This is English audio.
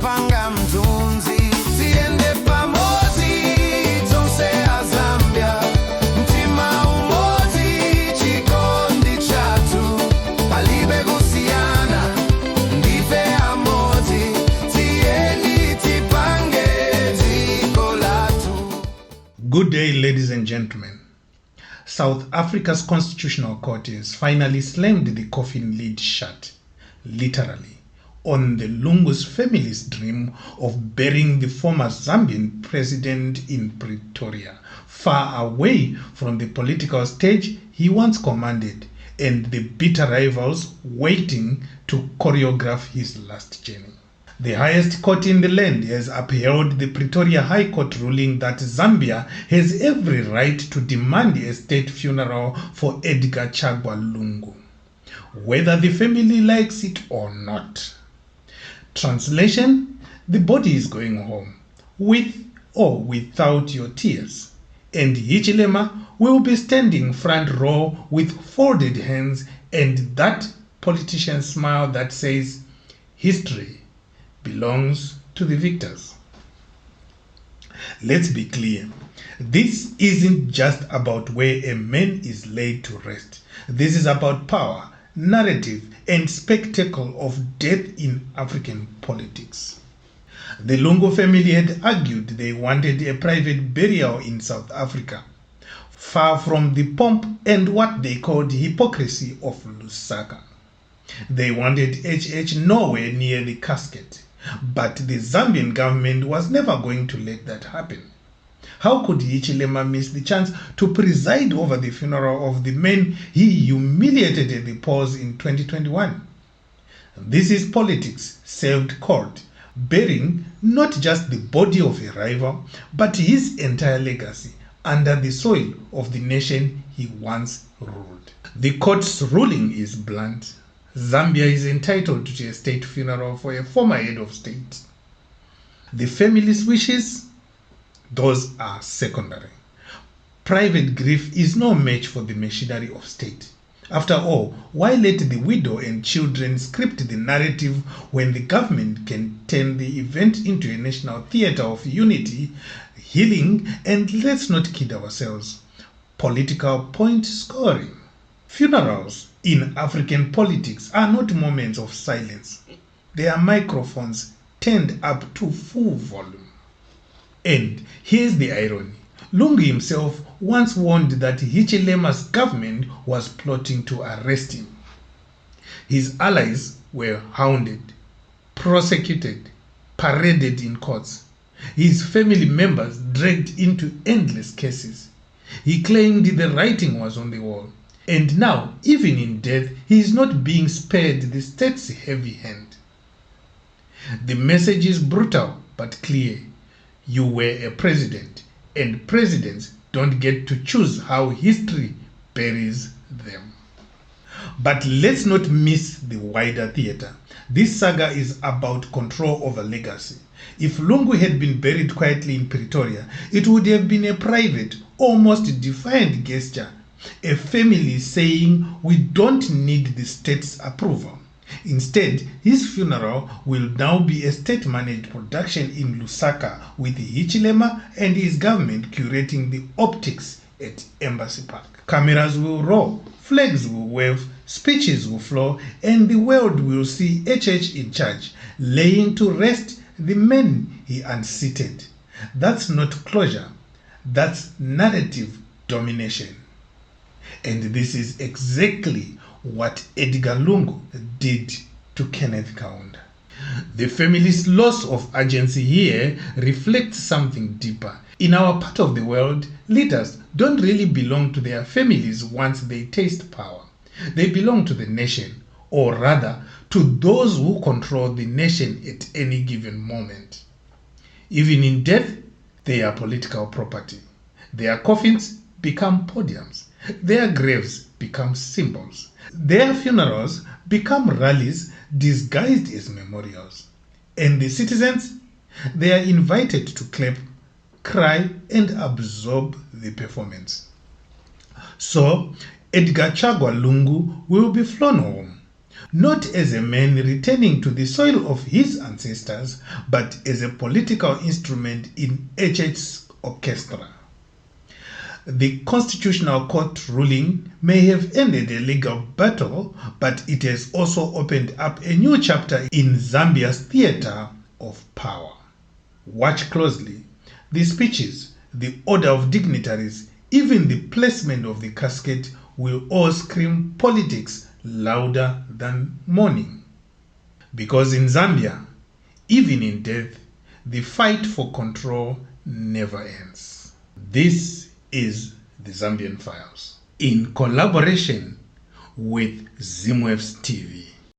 panga mtunzi tiende pamozi tonse a Zambia mtima umozi chikondi chatu palibe kusiana ndife amozi tieni tipange ziko latu. Good day, ladies and gentlemen. South Africa's Constitutional Court has finally slammed the coffin lid shut, literally, on the Lungu's family's dream of burying the former Zambian president in Pretoria, far away from the political stage he once commanded and the bitter rivals waiting to choreograph his last journey. The highest court in the land has upheld the Pretoria High Court ruling that Zambia has every right to demand a state funeral for Edgar Lungu, whether the family likes it or not. Translation: the body is going home, with or without your tears, and Hichilema will be standing front row with folded hands and that politician's smile that says, history belongs to the victors. Let's be clear. This isn't just about where a man is laid to rest. This is about power, narrative, and spectacle of death in African politics. The Lungu family had argued they wanted a private burial in South Africa, far from the pomp and what they called hypocrisy of Lusaka. They wanted HH nowhere near the casket. But the Zambian government was never going to let that happen. How could Hichilema miss the chance to preside over the funeral of the man he humiliated at the polls in 2021? This is politics served cold, burying not just the body of a rival, but his entire legacy under the soil of the nation he once ruled. The court's ruling is blunt. Zambia is entitled to a state funeral for a former head of state. The family's wishes, those are secondary. Private grief is no match for the machinery of state. After all, why let the widow and children script the narrative when the government can turn the event into a national theater of unity, healing, and let's not kid ourselves, political point scoring? Funerals in African politics are not moments of silence. They are microphones turned up to full volume. And here's the irony. Lungu himself once warned that Hichilema's government was plotting to arrest him. His allies were hounded, prosecuted, paraded in courts. His family members dragged into endless cases. He claimed the writing was on the wall. And now, even in death, he is not being spared the state's heavy hand. The message is brutal but clear. You were a president, and presidents don't get to choose how history buries them. But let's not miss the wider theater. This saga is about control over legacy. If Lungu had been buried quietly in Pretoria, it would have been a private, almost defiant gesture. A family saying, we don't need the state's approval. Instead, his funeral will now be a state-managed production in Lusaka with Hichilema and his government curating the optics at Embassy Park. Cameras will roll, flags will wave, speeches will flow, and the world will see HH in charge, laying to rest the men he unseated. That's not closure, that's narrative domination. And this is exactly what Edgar Lungu did to Kenneth Kaunda. The family's loss of agency here reflects something deeper. In our part of the world, leaders don't really belong to their families once they taste power. They belong to the nation, or rather, to those who control the nation at any given moment. Even in death, they are political property. Their coffins become podiums. Their graves become symbols. Their funerals become rallies disguised as memorials. And the citizens, they are invited to clap, cry, and absorb the performance. So, Edgar Lungu will be flown home, not as a man returning to the soil of his ancestors, but as a political instrument in a church orchestra. The Constitutional Court ruling may have ended a legal battle, but it has also opened up a new chapter in Zambia's theater of power. Watch closely. The speeches, the order of dignitaries, even the placement of the casket will all scream politics louder than mourning. Because in Zambia, even in death, the fight for control never ends. This is the Zambian Files, in collaboration with Zimwef's TV.